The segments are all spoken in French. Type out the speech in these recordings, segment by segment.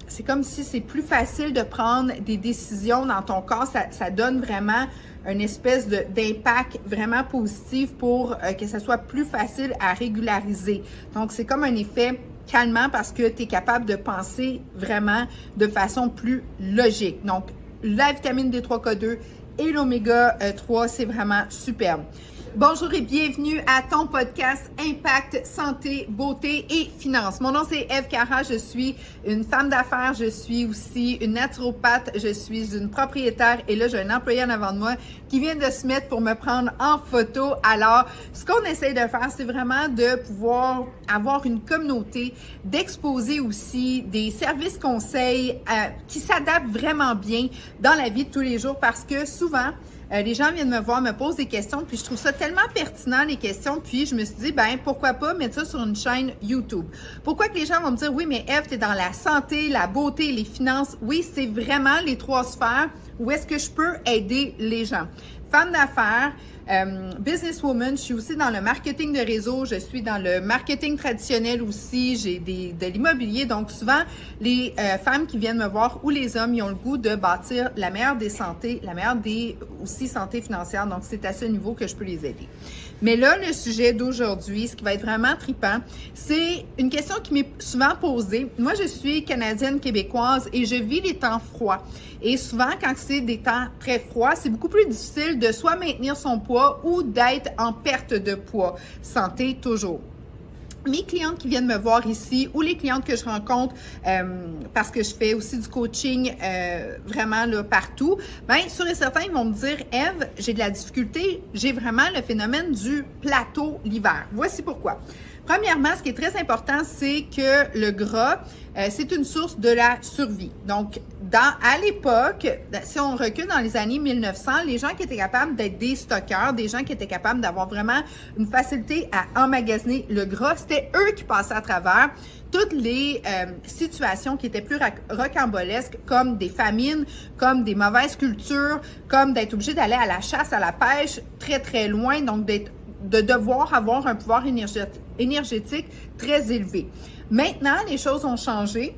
c'est comme si c'est plus facile de prendre des décisions dans ton corps. Ça donne vraiment une espèce d'impact vraiment positif pour que ça soit plus facile à régulariser. Donc, c'est comme un effet calmant parce que tu es capable de penser vraiment de façon plus logique. Donc, la vitamine D3K2 et l'oméga 3, c'est vraiment superbe. Bonjour et bienvenue à ton podcast Impact, Santé, Beauté et Finances. Mon nom c'est Eve Cara, je suis une femme d'affaires, je suis aussi une naturopathe, je suis une propriétaire et là j'ai un employé en avant de moi qui vient de se mettre pour me prendre en photo. Alors, ce qu'on essaie de faire, c'est vraiment de pouvoir avoir une communauté, d'exposer aussi des services conseils qui s'adaptent vraiment bien dans la vie de tous les jours parce que souvent, les gens viennent me voir, me posent des questions, puis je trouve ça tellement pertinent, les questions, puis je me suis dit, ben pourquoi pas mettre ça sur une chaîne YouTube? Pourquoi que les gens vont me dire, oui, mais Eve, tu es dans la santé, la beauté, les finances. Oui, c'est vraiment les trois sphères où est-ce que je peux aider les gens. Femme d'affaires, businesswoman, je suis aussi dans le marketing de réseau, je suis dans le marketing traditionnel aussi, j'ai de l'immobilier. Donc souvent, les femmes qui viennent me voir ou les hommes, ils ont le goût de bâtir la meilleure des santé, la meilleure des aussi santé financière. Donc c'est à ce niveau que je peux les aider. Mais là, le sujet d'aujourd'hui, ce qui va être vraiment trippant, c'est une question qui m'est souvent posée. Moi, je suis canadienne québécoise et je vis les temps froids. Et souvent, quand c'est des temps très froids, c'est beaucoup plus difficile de soit maintenir son poids ou d'être en perte de poids. Santé toujours. Mes clientes qui viennent me voir ici ou les clientes que je rencontre parce que je fais aussi du coaching vraiment là partout, bien, sûr et certain, ils vont me dire, Eve, j'ai de la difficulté, j'ai vraiment le phénomène du plateau l'hiver. Voici pourquoi. Premièrement, ce qui est très important, c'est que le gras, c'est une source de la survie. Donc, à l'époque, si on recule dans les années 1900, les gens qui étaient capables d'être des stockeurs, des gens qui étaient capables d'avoir vraiment une facilité à emmagasiner le gras, c'était eux qui passaient à travers toutes les situations qui étaient plus rocambolesques, comme des famines, comme des mauvaises cultures, comme d'être obligé d'aller à la chasse, à la pêche, très, très loin, donc de devoir avoir un pouvoir énergétique très élevé. Maintenant, les choses ont changé.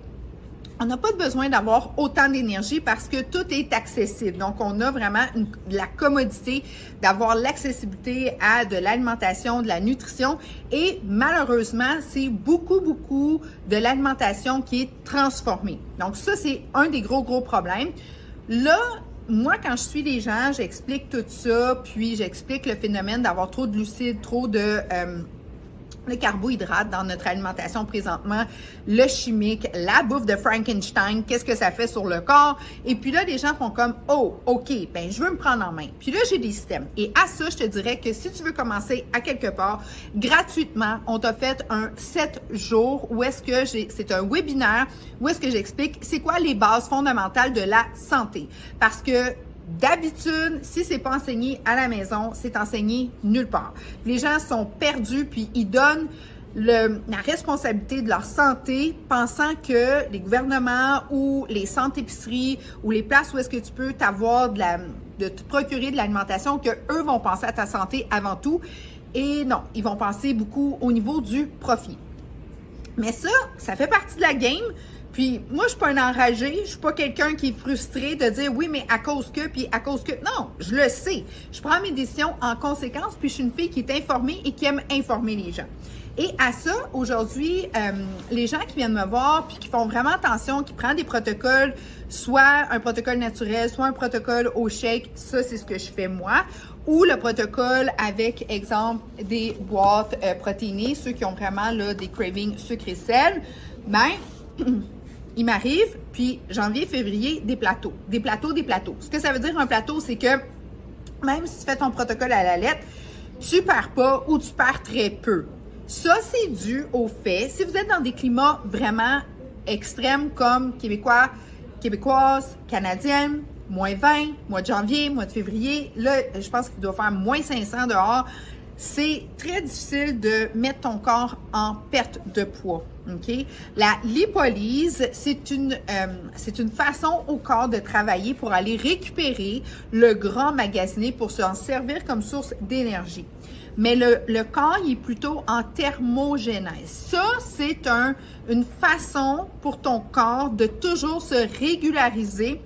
On n'a pas besoin d'avoir autant d'énergie parce que tout est accessible. Donc, on a vraiment la commodité d'avoir l'accessibilité à de l'alimentation, de la nutrition et malheureusement, c'est beaucoup de l'alimentation qui est transformée. Donc, ça, c'est un des gros problèmes. Là, moi, quand je suis les gens, j'explique tout ça, puis j'explique le phénomène d'avoir trop de glucides, trop de carbohydrates dans notre alimentation présentement, le chimique, la bouffe de Frankenstein, qu'est-ce que ça fait sur le corps. Et puis là, les gens font comme, oh, OK, ben je veux me prendre en main. Puis là, j'ai des systèmes. Et à ça, je te dirais que si tu veux commencer à quelque part, gratuitement, on t'a fait un 7 jours où est-ce que c'est un webinaire où est-ce que j'explique c'est quoi les bases fondamentales de la santé. Parce que d'habitude, si c'est pas enseigné à la maison, c'est enseigné nulle part. Les gens sont perdus, puis ils donnent la responsabilité de leur santé, pensant que les gouvernements ou les centres épiceries ou les places où est-ce que tu peux t'avoir de te procurer de l'alimentation, que eux vont penser à ta santé avant tout. Et non, ils vont penser beaucoup au niveau du profit. Mais ça fait partie de la game. Puis moi, je suis pas un enragé, je suis pas quelqu'un qui est frustré de dire oui, mais à cause que, puis à cause que. Non, je le sais. Je prends mes décisions en conséquence, puis je suis une fille qui est informée et qui aime informer les gens. Et à ça, aujourd'hui, les gens qui viennent me voir, puis qui font vraiment attention, qui prennent des protocoles, soit un protocole naturel, soit un protocole au shake, ça, c'est ce que je fais moi, ou le protocole avec, exemple, des boîtes protéinées, ceux qui ont vraiment là, des cravings sucre et sel, ben, il m'arrive, puis janvier, février, des plateaux. Ce que ça veut dire un plateau, c'est que même si tu fais ton protocole à la lettre, tu perds pas ou tu perds très peu. Ça, c'est dû au fait, si vous êtes dans des climats vraiment extrêmes comme Québécois, Québécoises, Canadiennes, moins 20, mois de janvier, mois de février, là, je pense qu'il doit faire moins 500 dehors. C'est très difficile de mettre ton corps en perte de poids. OK? La lipolyse, c'est une façon au corps de travailler pour aller récupérer le gras emmagasiné pour s'en servir comme source d'énergie. Mais le corps, il est plutôt en thermogénèse. Ça, c'est une façon pour ton corps de toujours se régulariser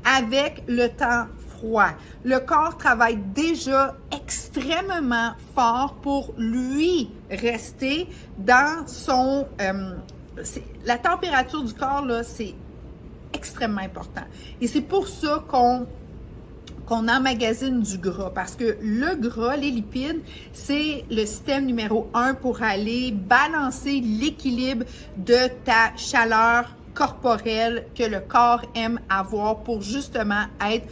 avec le temps froid. Le corps travaille déjà extrêmement fort pour lui rester dans son... la température du corps, là, c'est extrêmement important. Et c'est pour ça qu'on emmagasine du gras, parce que le gras, les lipides, c'est le système numéro 1 pour aller balancer l'équilibre de ta chaleur corporelle que le corps aime avoir pour justement être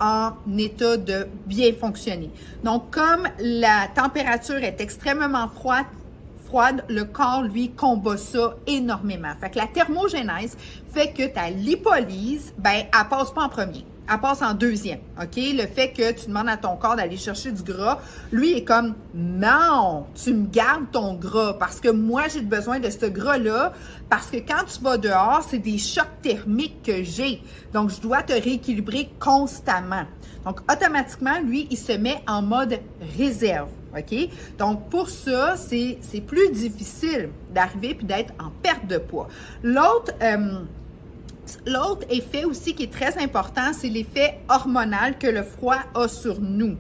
en état de bien fonctionner. Donc, comme la température est extrêmement froide, le corps, lui, combat ça énormément. Fait que la thermogénèse fait que ta lipolyse, elle passe pas en premier. Elle passe en deuxième, OK? Le fait que tu demandes à ton corps d'aller chercher du gras, lui est comme, non, tu me gardes ton gras parce que moi, j'ai besoin de ce gras-là parce que quand tu vas dehors, c'est des chocs thermiques que j'ai. Donc, je dois te rééquilibrer constamment. Donc, automatiquement, lui, il se met en mode réserve, OK? Donc, pour ça, c'est plus difficile d'arriver puis d'être en perte de poids. L'autre effet aussi qui est très important, c'est l'effet hormonal que le froid a sur nous.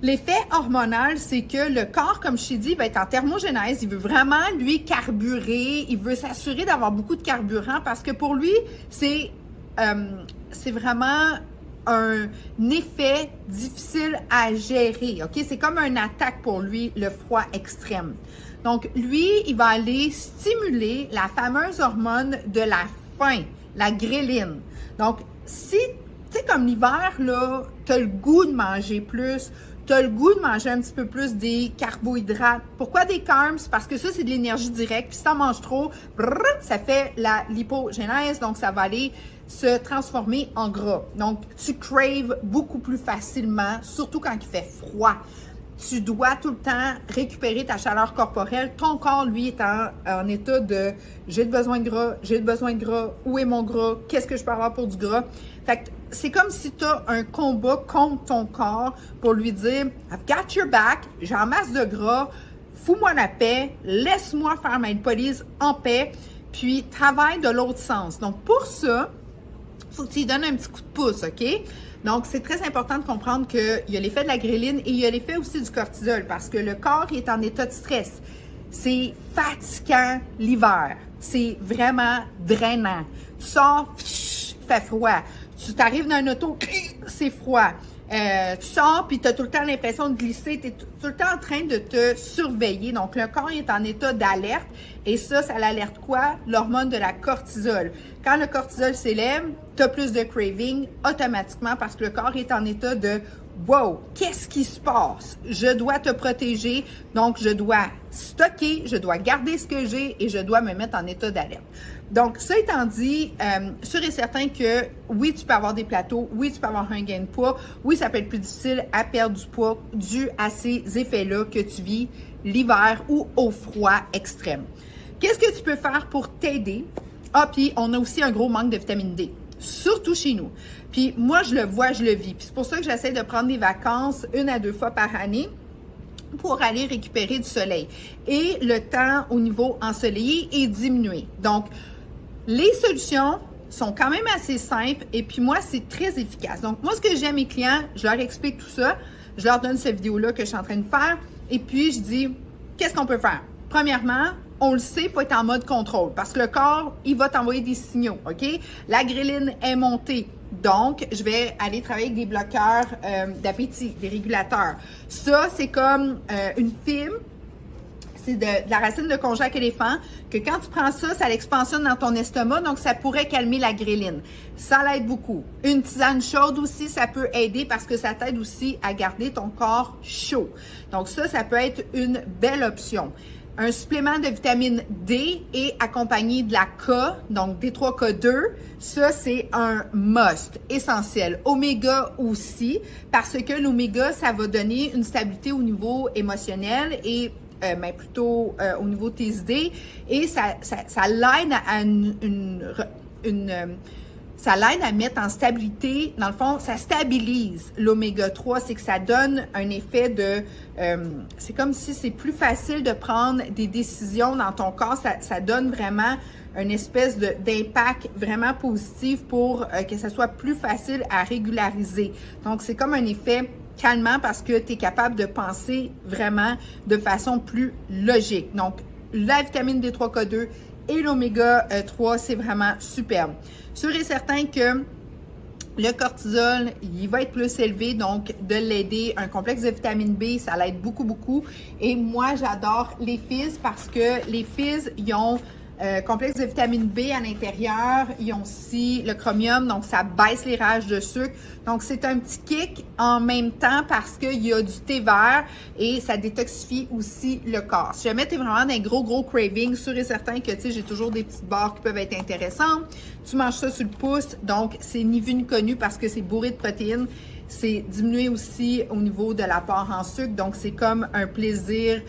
L'effet hormonal, c'est que le corps, comme je t'ai dit, va être en thermogénèse. Il veut vraiment, lui, carburer. Il veut s'assurer d'avoir beaucoup de carburant parce que pour lui, c'est vraiment un effet difficile à gérer. OK? C'est comme une attaque pour lui, le froid extrême. Donc, lui, il va aller stimuler la fameuse hormone de la faim, la gréline. Donc, si, tu sais, comme l'hiver, là, tu as le goût de manger plus, tu as le goût de manger un petit peu plus des carbohydrates. Pourquoi des carbs? Parce que ça, c'est de l'énergie directe. Puis si tu en manges trop, ça fait la lipogénèse, donc ça va aller se transformer en gras. Donc, tu craves beaucoup plus facilement, surtout quand il fait froid. Tu dois tout le temps récupérer ta chaleur corporelle. Ton corps, lui, est en état de « j'ai besoin de gras, où est mon gras, qu'est-ce que je peux avoir pour du gras ?» Fait que c'est comme si tu as un combat contre ton corps pour lui dire « I've got your back, j'ai en masse de gras, fous-moi la paix, laisse-moi faire ma lipolyse en paix, puis travaille de l'autre sens. » Donc, pour ça, il faut que tu lui donnes un petit coup de pouce, OK? Donc, c'est très important de comprendre qu'il y a l'effet de la gréline et il y a l'effet aussi du cortisol parce que le corps est en état de stress. C'est fatigant l'hiver. C'est vraiment drainant. Tu sors, il fait froid. Tu t'arrives dans un auto, c'est froid. Tu sors puis tu as tout le temps l'impression de glisser. Tu es tout le temps en train de te surveiller. Donc, le corps est en état d'alerte. Et ça l'alerte quoi? L'hormone de la cortisol. Quand le cortisol s'élève, tu as plus de craving automatiquement parce que le corps est en état de « Wow, qu'est-ce qui se passe? Je dois te protéger, donc je dois stocker, je dois garder ce que j'ai et je dois me mettre en état d'alerte. » Donc, ça étant dit, sûr et certain que oui, tu peux avoir des plateaux, oui, tu peux avoir un gain de poids, oui, ça peut être plus difficile à perdre du poids dû à ces effets-là que tu vis l'hiver ou au froid extrême. Qu'est-ce que tu peux faire pour t'aider? Ah, puis on a aussi un gros manque de vitamine D, surtout chez nous. Puis moi, je le vois, je le vis. Puis c'est pour ça que j'essaie de prendre des vacances 1 à 2 fois par année pour aller récupérer du soleil. Et le temps au niveau ensoleillé est diminué. Donc, les solutions sont quand même assez simples et puis moi, c'est très efficace. Donc, moi, ce que j'ai à mes clients, je leur explique tout ça. Je leur donne cette vidéo-là que je suis en train de faire et puis je dis, qu'est-ce qu'on peut faire? Premièrement, on le sait, il faut être en mode contrôle parce que le corps, il va t'envoyer des signaux, OK? La gréline est montée. Donc, je vais aller travailler avec des bloqueurs d'appétit, des régulateurs. Ça, c'est comme une fibre. C'est de la racine de konjac éléphant, que quand tu prends ça, ça l'expansionne dans ton estomac, donc ça pourrait calmer la gréline. Ça l'aide beaucoup. Une tisane chaude aussi, ça peut aider parce que ça t'aide aussi à garder ton corps chaud. Donc ça peut être une belle option. Un supplément de vitamine D est accompagné de la K, donc D3K2. Ça, c'est un must, essentiel. Oméga aussi, parce que l'oméga, ça va donner une stabilité au niveau émotionnel et mais plutôt au niveau de tes idées, et ça l'aide à ça l'aide à mettre en stabilité. Dans le fond, ça stabilise l'oméga 3, c'est que ça donne un effet de... c'est comme si c'est plus facile de prendre des décisions dans ton corps. Ça donne vraiment une espèce d'impact vraiment positif pour que ça soit plus facile à régulariser. Donc, c'est comme un effet calmant parce que tu es capable de penser vraiment de façon plus logique. Donc, la vitamine D3K2 et l'oméga 3, c'est vraiment superbe. Sûr et certain que le cortisol, il va être plus élevé, donc de l'aider. Un complexe de vitamine B, ça l'aide beaucoup, beaucoup. Et moi, j'adore les fizz parce que les fizz, ils ont complexe de vitamine B à l'intérieur. Ils ont aussi le chromium, donc ça baisse les rages de sucre. Donc, c'est un petit kick en même temps parce qu'il y a du thé vert et ça détoxifie aussi le corps. Si jamais tu es vraiment dans un gros craving, sûr et certain que, tu sais, j'ai toujours des petites barres qui peuvent être intéressantes. Tu manges ça sur le pouce, donc c'est ni vu ni connu parce que c'est bourré de protéines. C'est diminué aussi au niveau de l'apport en sucre, donc c'est comme un plaisir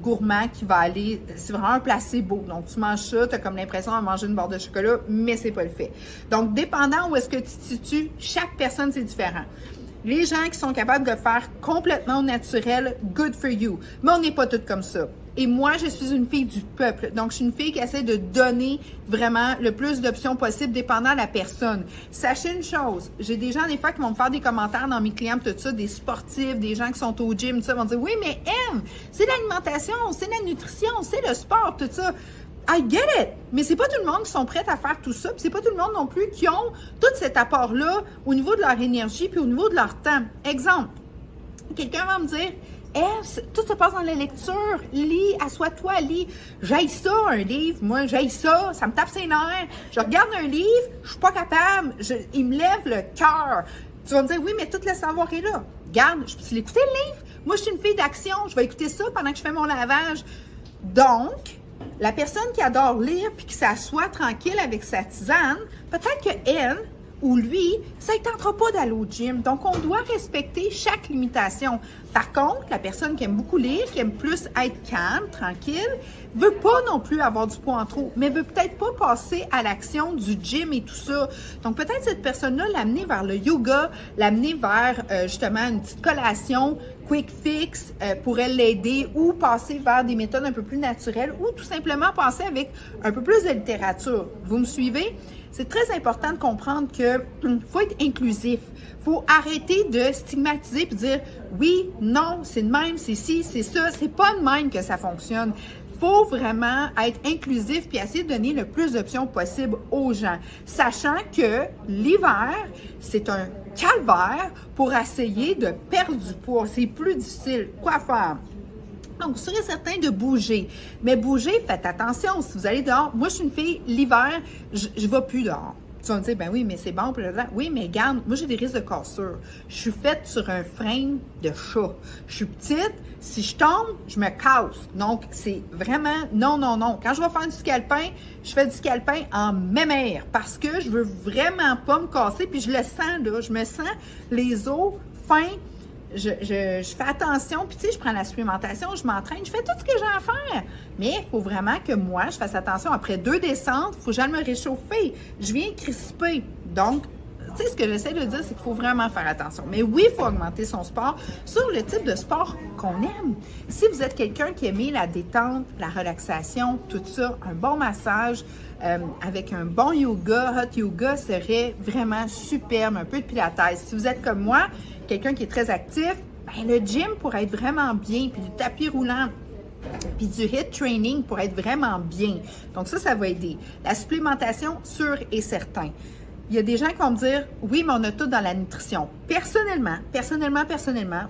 gourmand qui va aller, c'est vraiment un placebo. Donc tu manges ça, tu as comme l'impression de manger une barre de chocolat, mais c'est pas le fait. Donc dépendant où est-ce que tu te situes, chaque personne c'est différent. Les gens qui sont capables de faire complètement au naturel, good for you. Mais on n'est pas toutes comme ça. Et moi, je suis une fille du peuple. Donc, je suis une fille qui essaie de donner vraiment le plus d'options possibles dépendant de la personne. Sachez une chose, j'ai des gens des fois qui vont me faire des commentaires dans mes clients, tout ça, des sportifs, des gens qui sont au gym, tout ça, vont dire « Oui, mais M, c'est l'alimentation, c'est la nutrition, c'est le sport, tout ça. » I get it! Mais c'est pas tout le monde qui sont prêts à faire tout ça, puis c'est pas tout le monde non plus qui ont tout cet apport-là au niveau de leur énergie puis au niveau de leur temps. Exemple, quelqu'un va me dire tout se passe dans la lecture, lis, assois-toi, lis. J'haïs ça, un livre, moi j'haïs ça, ça me tape ses nerfs. Je regarde un livre, je suis pas capable, il me lève le cœur. Tu vas me dire, oui, mais tout le savoir est là. Regarde, je peux l'écouter le livre? Moi, je suis une fille d'action, je vais écouter ça pendant que je fais mon lavage. Donc, la personne qui adore lire puis qui s'assoit tranquille avec sa tisane, peut-être qu'elle ou lui, ça ne tentera pas d'aller au gym. Donc, on doit respecter chaque limitation. Par contre, la personne qui aime beaucoup lire, qui aime plus être calme, tranquille, veut pas non plus avoir du poids en trop, mais veut peut-être pas passer à l'action du gym et tout ça. Donc, peut-être cette personne-là l'amener vers le yoga, l'amener vers justement une petite collation quick fix pourrait l'aider, ou passer vers des méthodes un peu plus naturelles, ou tout simplement passer avec un peu plus de littérature. Vous me suivez? C'est très important de comprendre que faut être inclusif. Faut arrêter de stigmatiser et dire oui, non, c'est de même, c'est ci, c'est ça. C'est pas de même que ça fonctionne. Faut vraiment être inclusif puis essayer de donner le plus d'options possible aux gens, sachant que l'hiver, c'est un calvaire pour essayer de perdre du poids. C'est plus difficile. Quoi faire? Donc, soyez certain de bouger. Mais bouger, faites attention. Si vous allez dehors, moi, je suis une fille, l'hiver, je ne vais plus dehors. Tu vas me dire, ben oui, mais c'est bon. Oui, mais regarde, moi, j'ai des risques de cassure. Je suis faite sur un frame de chat. Je suis petite. Si je tombe, je me casse. Donc, c'est vraiment non. Quand je vais faire du ski alpin, je fais du ski alpin en mémère parce que je veux vraiment pas me casser. Puis je le sens, là. Je me sens les os fins. Je fais attention, puis tu sais, je prends la supplémentation, je m'entraîne, je fais tout ce que j'ai à faire. Mais il faut vraiment que moi, je fasse attention. Après 2 descentes, il faut que j'aille me réchauffer. Je viens crisper. Donc, tu sais, ce que j'essaie de dire, c'est qu'il faut vraiment faire attention. Mais oui, il faut augmenter son sport sur le type de sport qu'on aime. Si vous êtes quelqu'un qui aime la détente, la relaxation, tout ça, un bon massage, avec un bon yoga, hot yoga serait vraiment superbe, un peu de pilates. Si vous êtes comme moi, quelqu'un qui est très actif, ben le gym pourrait être vraiment bien, puis du tapis roulant, puis du HIIT training pour être vraiment bien. Donc ça va aider. La supplémentation, sûr et certain. Il y a des gens qui vont me dire, oui, mais on a tout dans la nutrition. Personnellement,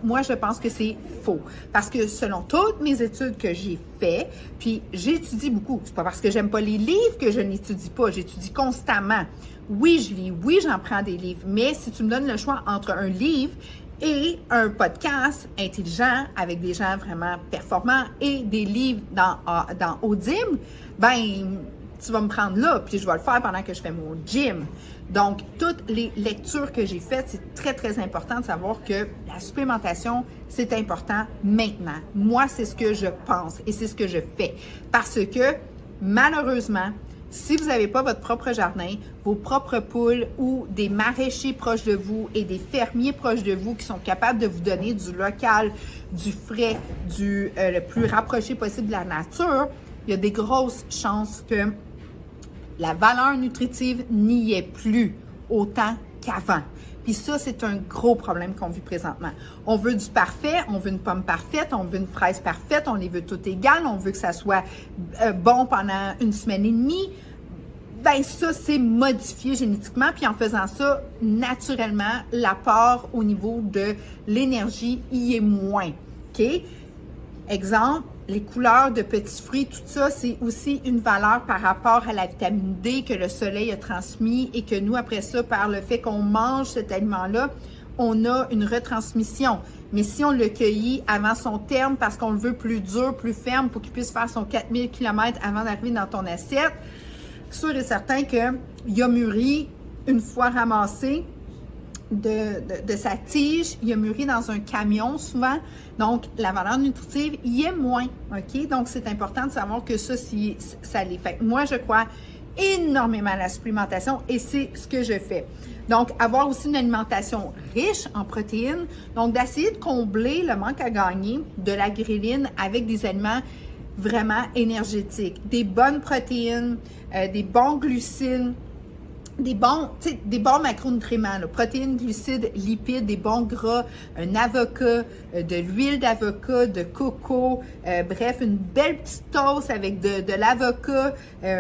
moi, je pense que c'est faux. Parce que selon toutes mes études que j'ai faites, puis j'étudie beaucoup. C'est pas parce que j'aime pas les livres que je n'étudie pas. J'étudie constamment. Oui, je lis. Oui, j'en prends des livres. Mais si tu me donnes le choix entre un livre et un podcast intelligent avec des gens vraiment performants et des livres dans Audible, ben, tu vas me prendre là, puis je vais le faire pendant que je fais mon gym. Donc, toutes les lectures que j'ai faites, c'est très, très important de savoir que la supplémentation, c'est important maintenant. Moi, c'est ce que je pense et c'est ce que je fais. Parce que, malheureusement, si vous n'avez pas votre propre jardin, vos propres poules ou des maraîchers proches de vous et des fermiers proches de vous qui sont capables de vous donner du local, du frais, le plus rapproché possible de la nature, il y a des grosses chances que la valeur nutritive n'y est plus autant qu'avant. Puis ça, c'est un gros problème qu'on vit présentement. On veut du parfait, on veut une pomme parfaite, on veut une fraise parfaite, on les veut toutes égales, on veut que ça soit bon pendant une semaine et demie. Ben ça, c'est modifié génétiquement, puis en faisant ça, naturellement, l'apport au niveau de l'énergie y est moins. OK? Exemple, les couleurs de petits fruits, tout ça, c'est aussi une valeur par rapport à la vitamine D que le soleil a transmis et que nous, après ça, par le fait qu'on mange cet aliment-là, on a une retransmission. Mais si on le cueillit avant son terme parce qu'on le veut plus dur, plus ferme pour qu'il puisse faire son 4000 km avant d'arriver dans ton assiette, sûr et certain qu'il a mûri une fois ramassé de sa tige, il a mûri dans un camion souvent, donc la valeur nutritive y est moins, OK? Donc c'est important de savoir que ça, si ça l'est fait. Moi, je crois énormément à la supplémentation et c'est ce que je fais. Donc, avoir aussi une alimentation riche en protéines, donc d'essayer de combler le manque à gagner de la gréline avec des aliments vraiment énergétiques, des bonnes protéines, des bons glucides, des bons macronutriments, là, protéines, glucides, lipides, des bons gras, un avocat, de l'huile d'avocat, de coco, bref, une belle petite toast avec de l'avocat,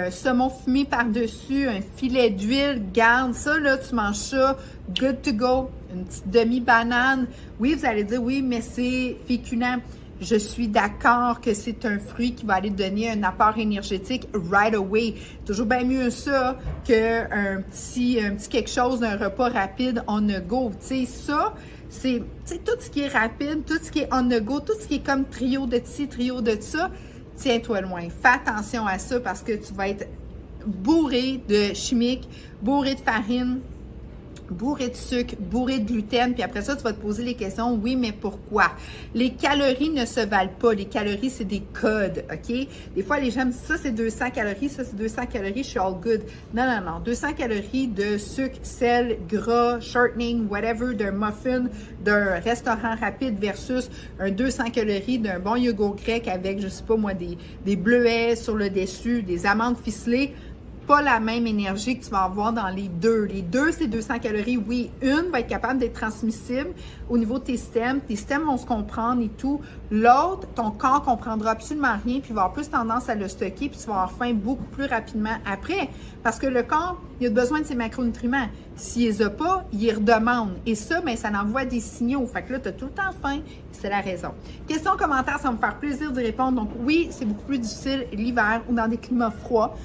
saumon fumé par-dessus, un filet d'huile, garde ça, là, tu manges ça, good to go, une petite demi-banane. Oui, vous allez dire, oui, mais c'est féculent. Je suis d'accord que c'est un fruit qui va aller donner un apport énergétique right away. Toujours bien mieux ça qu'un petit quelque chose d'un repas rapide on the go. Tu sais, ça, c'est tout ce qui est rapide, tout ce qui est on the go, tout ce qui est comme trio de ci, trio de ça, tiens-toi loin. Fais attention à ça parce que tu vas être bourré de chimiques, bourré de farine, bourré de sucre, bourré de gluten, puis après ça, tu vas te poser les questions, oui, mais pourquoi? Les calories ne se valent pas. Les calories, c'est des codes, OK? Des fois, les gens me disent, ça, c'est 200 calories, ça, c'est 200 calories, je suis all good. Non, non, non. 200 calories de sucre, sel, gras, shortening, whatever, d'un muffin, d'un restaurant rapide versus un 200 calories d'un bon yogourt grec avec, je sais pas moi, des bleuets sur le dessus, des amandes ficelées. Pas la même énergie que tu vas avoir dans les deux. Les deux, c'est 200 calories. Oui, une va être capable d'être transmissible au niveau de tes systèmes. Tes systèmes vont se comprendre et tout. L'autre, ton corps ne comprendra absolument rien puis il va avoir plus tendance à le stocker puis tu vas avoir faim beaucoup plus rapidement après. Parce que le corps, il a besoin de ses macronutriments. S'il les a pas, il les redemande. Et ça, bien, ça envoie des signaux. Fait que là, tu as tout le temps faim. C'est la raison. Questions, commentaires, ça va me faire plaisir d'y répondre. Donc oui, c'est beaucoup plus difficile l'hiver ou dans des climats froids,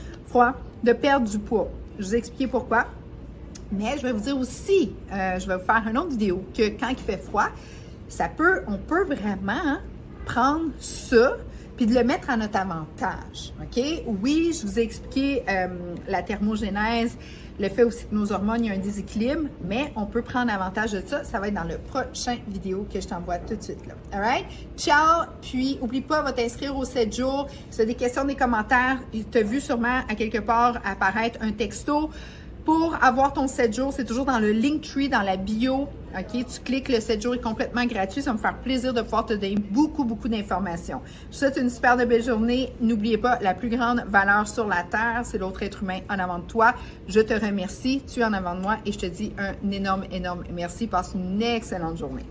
de perdre du poids. Je vous ai expliqué pourquoi. Mais je vais vous dire aussi, je vais vous faire une autre vidéo, que quand il fait froid, on peut vraiment prendre ça puis de le mettre à notre avantage. OK? Oui, je vous ai expliqué la thermogénèse, le fait aussi que nos hormones, il y a un déséquilibre, mais on peut prendre avantage de ça. Ça va être dans le prochain vidéo que je t'envoie tout de suite là. All right? Ciao! Puis, oublie pas, va t'inscrire aux 7 jours. Si tu as des questions, des commentaires, tu as vu sûrement à quelque part apparaître un texto. Pour avoir ton 7 jours, c'est toujours dans le Linktree, dans la bio. OK? Tu cliques, le 7 jours est complètement gratuit. Ça va me faire plaisir de pouvoir te donner beaucoup, beaucoup d'informations. Je te souhaite une super belle journée. N'oubliez pas, la plus grande valeur sur la Terre, c'est l'autre être humain en avant de toi. Je te remercie. Tu es en avant de moi et je te dis un énorme, énorme merci. Passe une excellente journée.